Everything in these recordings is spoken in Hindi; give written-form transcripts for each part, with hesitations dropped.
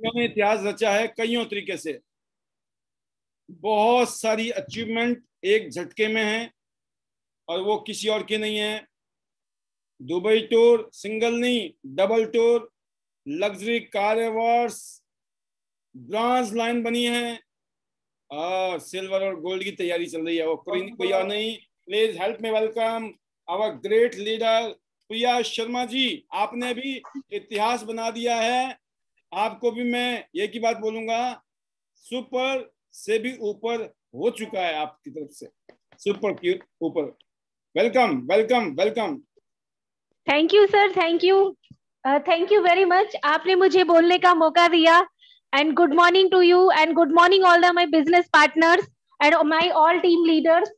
मैंने इतिहास रचा है कईयों तरीके से। बहुत सारी अचीवमेंट एक झटके में है और वो किसी और की नहीं है। दुबई टूर सिंगल नहीं, double tour, luxury car awards, bronze line बनी है और सिल्वर और गोल्ड की तैयारी चल रही है। वो कोई और नहीं, please help me welcome our great leader Priya Sharma ji. आपने भी इतिहास बना दिया है। आपको भी मैं एक ही बात बोलूंगा, सुपर से भी ऊपर हो चुका है आपकी तरफ से, सुपर के ऊपर। Welcome welcome welcome. Thank you sir, thank you very much. आपने मुझे बोलने का मौका दिया। And good morning to you and good morning all the my business partners and my all team leaders.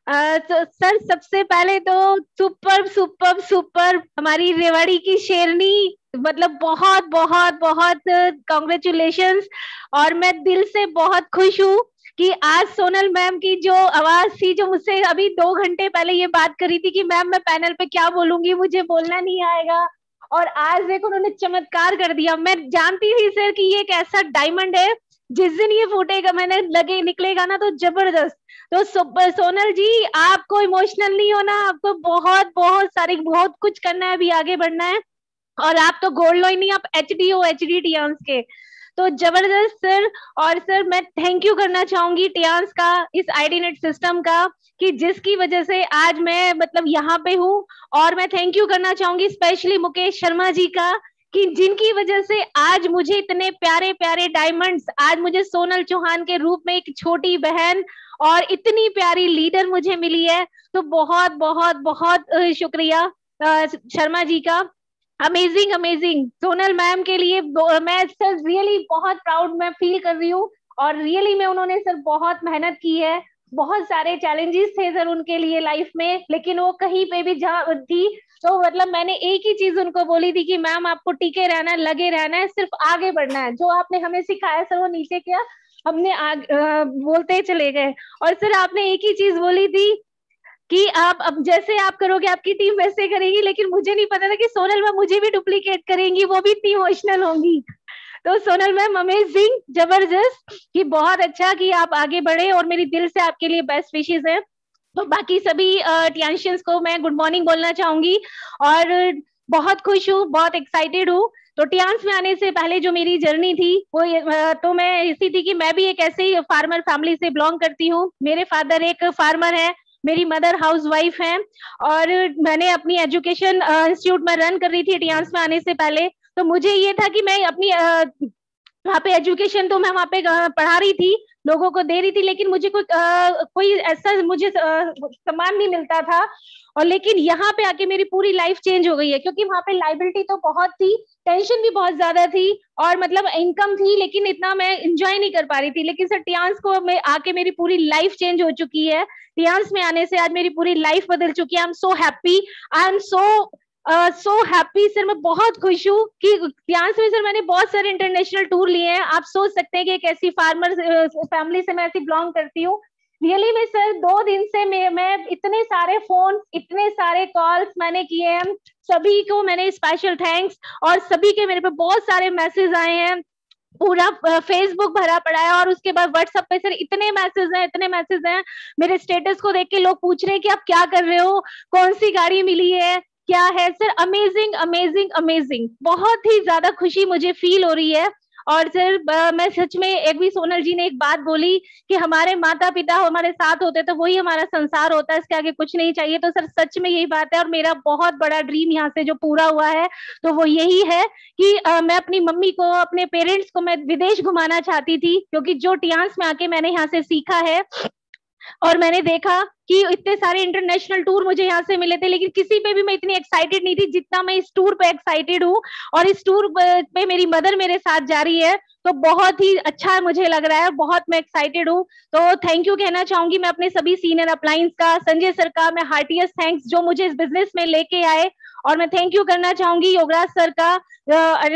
तो सर सबसे पहले तो सुपर सुपर सुपर हमारी रेवाड़ी की शेरनी, मतलब बहुत बहुत बहुत कॉन्ग्रेचुलेशंस। और मैं दिल से बहुत खुश हूँ कि आज सोनल मैम की जो आवाज थी, जो मुझसे अभी 2 घंटे पहले ये बात करी थी कि मैम मैं पैनल पे क्या बोलूंगी, मुझे बोलना नहीं आएगा, और आज देखो उन्होंने चमत्कार कर दिया। मैं जानती थी सर कि ये एक ऐसा डायमंड है, जिस दिन ये फूटेगा मैंने लगे निकलेगा ना तो जबरदस्त। तो सोनल जी, आपको इमोशनल नहीं होना, आपको बहुत बहुत सारी बहुत कुछ करना है, अभी आगे बढ़ना है। और आप तो गोल्ड लॉइन नहीं, आप एचडी हो, एचडी टियांस के। तो जबरदस्त सर। और सर मैं थैंक यू करना चाहूंगी टियांस का, इस आईडी नेट सिस्टम का, कि जिसकी वजह से आज मैं मतलब यहाँ पे हूँ। और मैं थैंक यू करना चाहूंगी स्पेशली मुकेश शर्मा जी का, कि जिनकी वजह से आज मुझे इतने प्यारे प्यारे डायमंड्स, आज मुझे सोनल चौहान के रूप में एक छोटी बहन और इतनी प्यारी लीडर मुझे मिली है। तो बहुत बहुत बहुत शुक्रिया शर्मा जी का। अमेजिंग अमेजिंग सोनल मैम के लिए मैं सर रियली बहुत प्राउड मैं फील कर रही हूँ। और रियली में उन्होंने सर बहुत मेहनत की है। बहुत सारे चैलेंजेस थे सर उनके लिए लाइफ में, लेकिन वो कहीं पे भी जहाँ थी तो मतलब मैंने एक ही चीज उनको बोली थी कि मैम आपको टिके रहना है, लगे रहना है, सिर्फ आगे बढ़ना है। जो आपने हमें सिखाया सर वो नीचे किया, हमने बोलते चले गए। और सर आपने एक ही चीज बोली थी कि आप अब जैसे आप करोगे आपकी टीम वैसे करेगी, लेकिन मुझे नहीं पता था कि सोनल मैम मुझे भी डुप्लीकेट करेंगी, वो भी इतनी इमोशनल होंगी। तो सोनल मैम अमेजिंग, जबरदस्त, कि बहुत अच्छा कि आप आगे बढ़े और मेरी दिल से आपके लिए बेस्ट विशेस है। तो बाकी सभी टियांशियंस को मैं गुड मॉर्निंग बोलना चाहूंगी और बहुत खुश हूँ, बहुत एक्साइटेड हूँ। तो टियांस में आने से पहले जो मेरी जर्नी थी वो तो मैं इसी थी कि मैं भी एक ऐसे ही फार्मर फैमिली से बिलोंग करती हूँ। मेरे फादर एक फार्मर है, मेरी मदर हाउस वाइफ है, और मैंने अपनी एजुकेशन इंस्टीट्यूट में रन कर रही थी टियांस में आने से पहले। तो मुझे ये था कि मैं अपनी वहाँ पे एजुकेशन तो मैं वहाँ पे पढ़ा रही थी, लोगों को दे रही थी, लेकिन मुझे कोई ऐसा मुझे सम्मान नहीं मिलता था। और लेकिन यहाँ पे आके मेरी पूरी लाइफ चेंज हो गई है, क्योंकि वहाँ पे लाइबिलिटी तो बहुत थी, टेंशन भी बहुत ज्यादा थी, और मतलब इनकम थी लेकिन इतना मैं एंजॉय नहीं कर पा रही थी। लेकिन सर टियांस को मैं आके मेरी पूरी लाइफ चेंज हो चुकी है। टियांस में आने से आज मेरी पूरी लाइफ बदल चुकी है। I am so happy, I am so happy sir. मैं बहुत खुश हूँ कि टियांस में सर मैंने बहुत सारे इंटरनेशनल टूर लिए हैं। आप सोच सकते हैं कि एक ऐसी फार्मर फैमिली से मैं ऐसी बिलोंग करती हूँ। रियली में सर 2 दिन से मैं इतने सारे फोन, इतने सारे कॉल्स मैंने किए हैं, सभी को मैंने स्पेशल थैंक्स, और सभी के मेरे पे बहुत सारे मैसेज आए हैं, पूरा फेसबुक भरा पड़ा है। और उसके बाद व्हाट्सएप पे सर इतने मैसेज हैं, इतने मैसेज हैं, मेरे स्टेटस को देख के लोग पूछ रहे हैं कि आप क्या कर रहे हो, कौन सी गाड़ी मिली है, क्या है सर। अमेजिंग अमेजिंग अमेजिंग, बहुत ही ज्यादा खुशी मुझे फील हो रही है। और सर मैं सच में, एक भी सोनल जी ने एक बात बोली कि हमारे माता पिता हमारे साथ होते तो वही हमारा संसार होता है, इसके आगे कुछ नहीं चाहिए। तो सर सच में यही बात है, और मेरा बहुत बड़ा ड्रीम यहाँ से जो पूरा हुआ है तो वो यही है कि मैं अपनी मम्मी को, अपने पेरेंट्स को मैं विदेश घुमाना चाहती थी, क्योंकि जो टियांस में आके मैंने यहाँ से सीखा है और मैंने देखा कि इतने सारे इंटरनेशनल टूर मुझे यहाँ से मिले थे, लेकिन किसी पे भी मैं इतनी एक्साइटेड नहीं थी जितना मैं इस टूर पे एक्साइटेड हूँ। और इस टूर पे मेरी मदर मेरे साथ जा रही है, तो बहुत ही अच्छा मुझे लग रहा है, बहुत मैं एक्साइटेड हूँ। तो थैंक यू कहना चाहूंगी मैं अपने सभी सीनियर अपलाइंस का, संजय सर का मैं हार्टिएस्ट थैंक्स, जो मुझे इस बिजनेस में लेके आए। और मैं थैंक यू करना चाहूंगी योगराज सर का,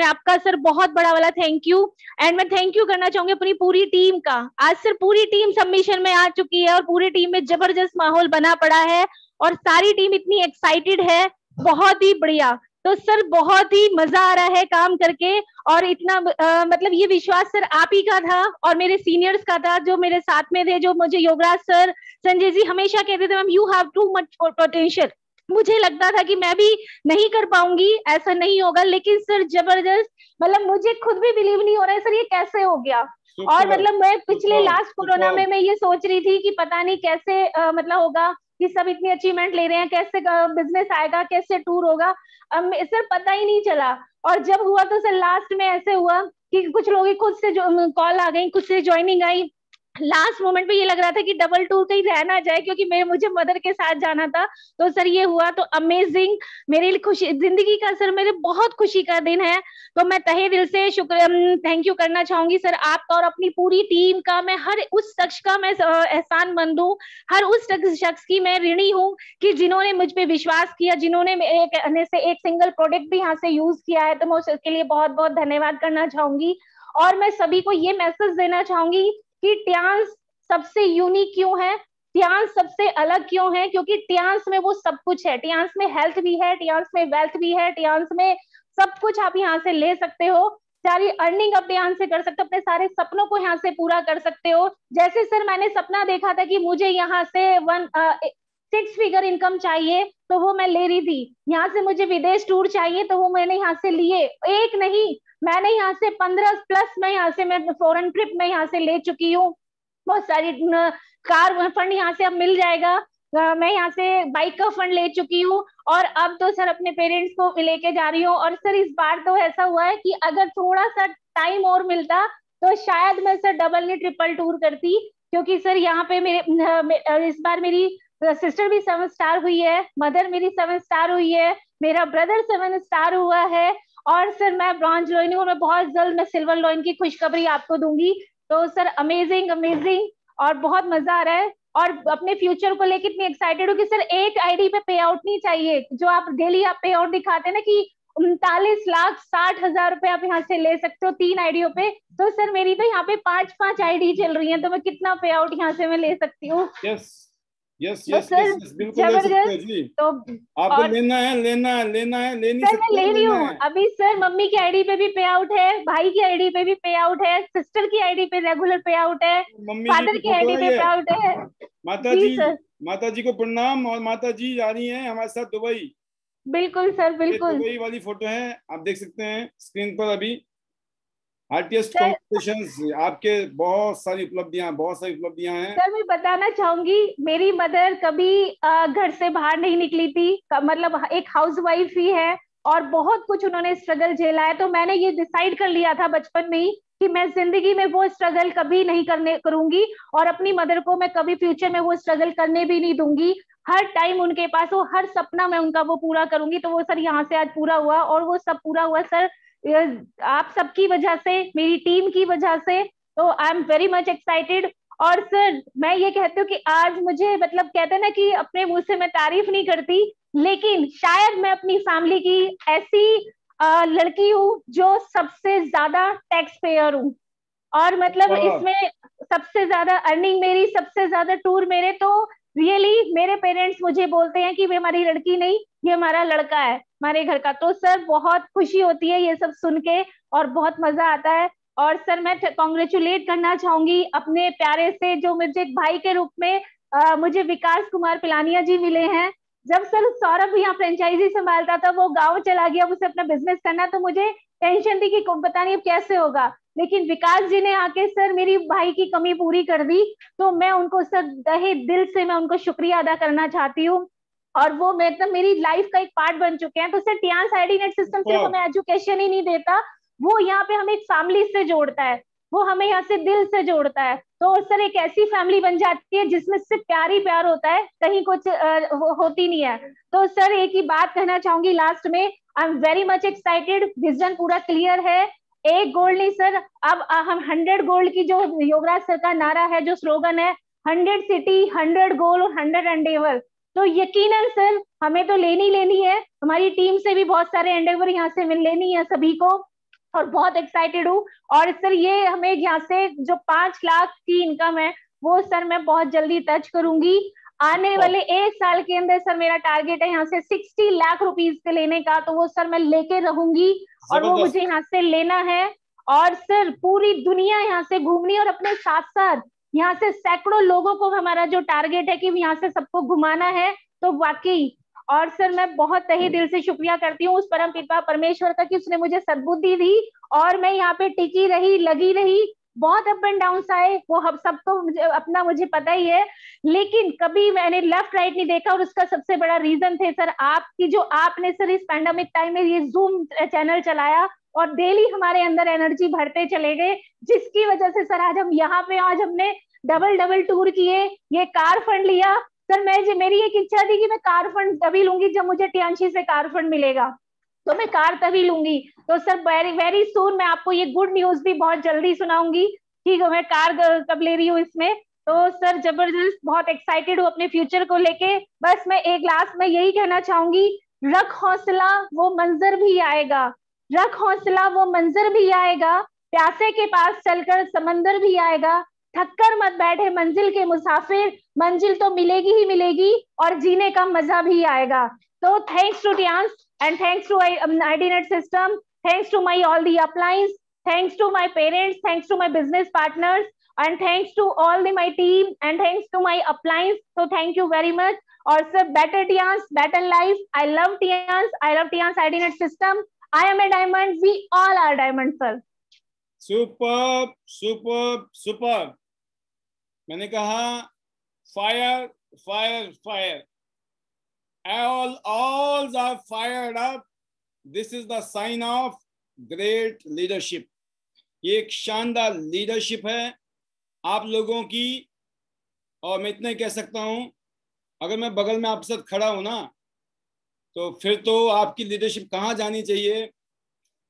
आपका सर बहुत बड़ा वाला थैंक यू। एंड मैं थैंक यू करना चाहूंगी अपनी पूरी टीम का। आज सर पूरी टीम सबमिशन में आ चुकी है और पूरी टीम में जबरदस्त माहौल बना पड़ा है, और सारी टीम इतनी एक्साइटेड है, बहुत ही बढ़िया। तो सर बहुत ही मजा आ रहा है काम करके, और इतना मतलब ये विश्वास सर आप ही का था और मेरे सीनियर्स का था जो मेरे साथ में थे, जो मुझे योगराज सर, संजय जी हमेशा कहते थे ma'am you have too much potential. मुझे लगता था कि मैं भी नहीं कर पाऊंगी, ऐसा नहीं होगा, लेकिन सर जबरदस्त, मतलब मुझे खुद भी बिलीव नहीं हो रहा है सर ये कैसे हो गया। और मतलब मैं पिछले लास्ट कोरोना में मैं ये सोच रही थी कि पता नहीं कैसे मतलब होगा कि सब इतनी अचीवमेंट ले रहे हैं, कैसे बिजनेस आएगा, कैसे टूर होगा, सर पता ही नहीं चला। और जब हुआ तो सर लास्ट में ऐसे हुआ कि कुछ लोग खुद से कॉल आ गई, खुद से ज्वाइनिंग आई। लास्ट मोमेंट पे ये लग रहा था कि डबल टूर कहीं रह ना जाए, क्योंकि मुझे मदर के साथ जाना था। तो सर ये हुआ तो अमेजिंग, मेरे लिए खुशी जिंदगी का सर मेरे बहुत खुशी का दिन है। तो मैं तहे दिल से थैंक यू करना चाहूंगी सर आपका और अपनी पूरी टीम का। मैं हर उस शख्स का मैं एहसानमंद हूँ, हर उस शख्स की मैं ऋणी हूँ कि जिन्होंने मुझ पर विश्वास किया, जिन्होंने एक सिंगल प्रोडक्ट भी यहाँ से यूज किया है, तो मैं उसके लिए बहुत बहुत धन्यवाद करना चाहूंगी। और मैं सभी को ये मैसेज देना चाहूंगी कि ट्यांस सबसे यूनिक क्यों है, ट्यांस सबसे अलग क्यों है, क्योंकि ट्यांस में वो सब कुछ है, ट्यांस में हेल्थ भी है, ट्यांस में वेल्थ भी है, ट्यांस में सब कुछ आप यहाँ से ले सकते हो, सारी अर्निंग आप यहाँ से कर सकते हो, अपने सारे सपनों को यहाँ से पूरा कर सकते हो। जैसे सर मैंने सपना देखा था कि मुझे यहाँ से 6 फिगर इनकम चाहिए, तो वो मैं ले रही थी। यहाँ से मुझे विदेश टूर चाहिए, तो वो मैंने यहाँ से लिए, एक नहीं मैंने यहाँ से 15 प्लस मैं यहाँ से मैं फॉरेन ट्रिप में यहाँ से ले चुकी हूँ। बहुत सारी कार फंड यहाँ से अब मिल जाएगा, मैं यहाँ से बाइक का फंड ले चुकी हूँ, और अब तो सर अपने पेरेंट्स को लेके जा रही हूँ। और सर इस बार तो ऐसा हुआ है कि अगर थोड़ा सा टाइम और मिलता तो शायद मैं सर डबल नहीं ट्रिपल टूर करती, क्योंकि सर यहाँ पे मेरे इस बार मेरी सिस्टर भी 7 स्टार हुई है, मदर मेरी 7 स्टार हुई है, मेरा ब्रदर 7 स्टार हुआ है, और सर मैं ब्रॉन्ज लॉइन हूँ, मैं बहुत जल्द मैं सिल्वर लॉइन की खुशखबरी आपको दूंगी। तो सर अमेजिंग अमेजिंग, और बहुत मजा आ रहा है, और अपने फ्यूचर को लेकर इतनी एक्साइटेड हूँ कि सर एक आईडी पे पे आउट नहीं चाहिए, जो आप डेली आप पे आउट दिखाते हैं ना कि 39,60,000 रुपए आप यहाँ से ले सकते हो 3 आईडियों पे, तो सर मेरी तो यहाँ पे 5 आईडी चल रही है, तो मैं कितना पे आउट यहाँ से मैं ले सकती हूँ। यस यस तो यस सर यस बिल्कुल ले सकते हो जी। तो आपको और लेना है लेना है लेना है, ले नहीं सर मैं सकते ले रही लेना हूँ है। अभी सर, मम्मी की आईडी पे भी पे आउट है, भाई की आईडी पे भी पे आउट है, सिस्टर की आईडी पे रेगुलर पे आउट है, मम्मी जी फादर की की फोटो आईडी है पे ये। पे आउट है। माता जी जी, सर, माता जी को प्रणाम। और माता जी जा रही हैं हमारे साथ दुबई। बिल्कुल सर ये बिल्कुल। दुबई वाली फोटो है, आप देख सकते हैं स्क्रीन पर अभी। हार्टिएस्ट सर कॉन्ग्रेचुलेशंस, आपके बहुत सारी उपलब्धियां हैं। सर मैं बताना चाहूंगी, मेरी मदर कभी घर से बाहर नहीं निकली थी, मतलब एक हाउसवाइफ ही है, और बहुत कुछ उन्होंने स्ट्रगल झेला है। तो मैंने ये डिसाइड कर लिया था बचपन में ही कि मैं जिंदगी में वो स्ट्रगल कभी नहीं करूंगी, और अपनी मदर को मैं कभी फ्यूचर में वो स्ट्रगल करने भी नहीं दूंगी। हर टाइम उनके पास हो, हर सपना मैं उनका वो पूरा करूंगी। तो वो सर यहाँ से आज पूरा हुआ, और वो सब पूरा हुआ सर आप सबकी वजह से, मेरी टीम की वजह से। तो I am very much excited. और सर मैं ये कहती हूँ कि आज मुझे, मतलब कहते हैं ना कि अपने मुंह से मैं तारीफ नहीं करती, लेकिन शायद मैं अपनी फैमिली की ऐसी लड़की हूँ जो सबसे ज्यादा टैक्स पेयर हूँ, और मतलब इसमें सबसे ज्यादा अर्निंग मेरी, सबसे ज्यादा टूर मेरे। तो रियली मेरे पेरेंट्स मुझे बोलते हैं कि वे हमारी लड़की नहीं, ये हमारा लड़का है हमारे घर का। तो सर बहुत खुशी होती है ये सब सुन के, और बहुत मजा आता है। और सर मैं कॉन्ग्रेचुलेट करना चाहूंगी अपने प्यारे से, जो मुझे एक भाई के रूप में मुझे विकास कुमार पिलानिया जी मिले हैं। जब सर सौरभ यहाँ फ्रेंचाइजी संभालता था, वो गाँव चला गया, उसे अपना बिजनेस करना, तो मुझे टेंशन थी कि पता नहीं अब कैसे होगा, लेकिन विकास जी ने आके सर मेरी भाई की कमी पूरी कर दी। तो मैं उनको सर तहे दिल से मैं उनको शुक्रिया अदा करना चाहती हूँ, और वो मतलब मेरी लाइफ का एक पार्ट बन चुके हैं। तो sir Tiens ID net system सिर्फ हमें एजुकेशन ही नहीं देता, वो यहाँ पे हमें एक फैमिली से जोड़ता है, वो हमें यहाँ से दिल से जोड़ता है। तो सर एक ऐसी फैमिली बन जाती है जिसमें सिर्फ प्यार ही प्यार होता है, कहीं कुछ होती नहीं है। तो सर एक ही बात कहना चाहूंगी लास्ट में, I am very much excited, vision पूरा क्लियर है, एक गोल्ड नहीं सर, अब हम 100 गोल्ड की, जो योगराज सर का नारा है, जो स्लोगन है, 100 सिटी 100 गोल और 100 एंडेवर। तो यकीनन सर हमें तो लेनी है, हमारी टीम से भी बहुत सारे एंडेवर यहाँ से मिल लेनी है सभी को, और बहुत एक्साइटेड हूँ। और सर ये हमें यहाँ से जो 5 लाख की इनकम है, वो सर मैं बहुत जल्दी टच करूंगी। आने वाले 1 साल के अंदर सर मेरा टारगेट है यहाँ से 60 लाख रुपीस से लेने का, तो वो सर मैं लेके रहूंगी और वो मुझे यहाँ से लेना है। और सर पूरी दुनिया यहाँ से घूमनी, और अपने साथ साथ यहाँ से सैकड़ों लोगों को हमारा जो टारगेट है कि यहाँ से सबको घुमाना है, तो वाकई। और सर मैं बहुत तहे दिल से शुक्रिया करती हूँ उस परम पिता परमेश्वर का कि उसने मुझे सद्बुद्धि दी और मैं यहाँ पे टिकी रही, लगी रही। बहुत अप एंड डाउन आए, वो हम सब तो मुझे पता ही है, लेकिन कभी मैंने लेफ्ट राइट नहीं देखा। और उसका सबसे बड़ा रीजन थे सर आपकी, जो आपने सर इस पैंडेमिक टाइम में ये जूम चैनल चलाया और डेली हमारे अंदर एनर्जी भरते चले गए, जिसकी वजह से सर आज हम यहाँ पे, आज हमने डबल डबल टूर किए, ये कार फंड लिया। सर मेरी एक इच्छा थी कि मैं कार फंड तभी लूंगी जब मुझे टियांशी से कार फंड मिलेगा, तो मैं कार तभी लूंगी। तो सर वेरी वेरी सून मैं आपको ये गुड न्यूज भी बहुत जल्दी सुनाऊंगी कि मैं कार कब ले रही हूँ इसमें। तो सर जबरदस्त, बहुत एक्साइटेड हूँ अपने फ्यूचर को लेके। बस मैं एक लास्ट में यही कहना चाहूंगी, रख हौसला वो मंजर भी आएगा, रख हौसला वो मंजर भी आएगा, प्यासे के पास चलकर समंदर भी आएगा, थककर मत बैठे मंजिल के मुसाफिर, मंजिल तो मिलेगी ही मिलेगी और जीने का मजा भी आएगा। So thanks to Tians and thanks to IDNet system, thanks to my all the uplines, thanks to my parents, thanks to my business partners, and thanks to all my team and thanks to my uplines. So thank you very much. और sir, better Tians, better life. I love Tians. I love Tians IDNet system. I am a diamond. We all are diamond, sir. Superb, superb, superb. मैंने कहा fire, fire, fire. All are fired up. This is the sign of great leadership. ये एक शानदार लीडरशिप है आप लोगों की। और मैं इतना ही कह सकता हूं, अगर मैं बगल में आपके साथ खड़ा हूं ना, तो फिर तो आपकी लीडरशिप कहाँ जानी चाहिए,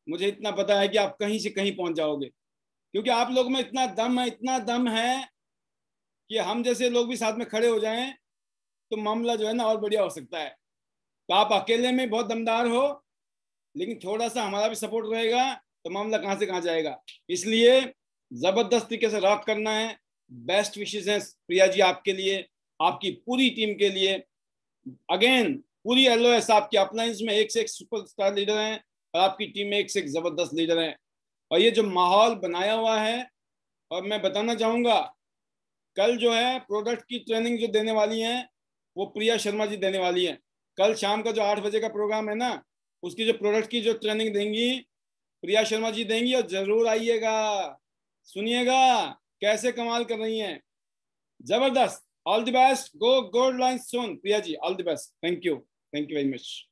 मुझे इतना पता है कि आप कहीं से कहीं पहुंच जाओगे, क्योंकि आप लोगों में इतना दम है, इतना दम है कि हम जैसे लोग भी साथ में खड़े हो जाएं तो मामला जो है ना और बढ़िया हो सकता है। तो आप अकेले में बहुत दमदार हो, लेकिन थोड़ा सा हमारा भी सपोर्ट रहेगा तो मामला कहाँ से कहाँ जाएगा। इसलिए जबरदस्त तरीके से रॉक करना है। बेस्ट विशेस हैं प्रिया जी आपके लिए, आपकी पूरी टीम के लिए। अगेन पूरी LOS आपकी अपलाइंस में एक से एक सुपरस्टार लीडर हैं और आपकी टीम में एक से एक जबरदस्त लीडर हैं। और ये जो माहौल बनाया हुआ है, और मैं बताना चाहूंगा कल जो है प्रोडक्ट की ट्रेनिंग जो देने वाली है वो प्रिया शर्मा जी देने वाली है। कल शाम का जो 8 बजे का प्रोग्राम है ना, उसकी जो प्रोडक्ट की जो ट्रेनिंग देंगी प्रिया शर्मा जी देंगी, और जरूर आइएगा, सुनिएगा कैसे कमाल कर रही हैं। जबरदस्त। All the best, go gold line soon Priya ji, all the best. Thank you very much.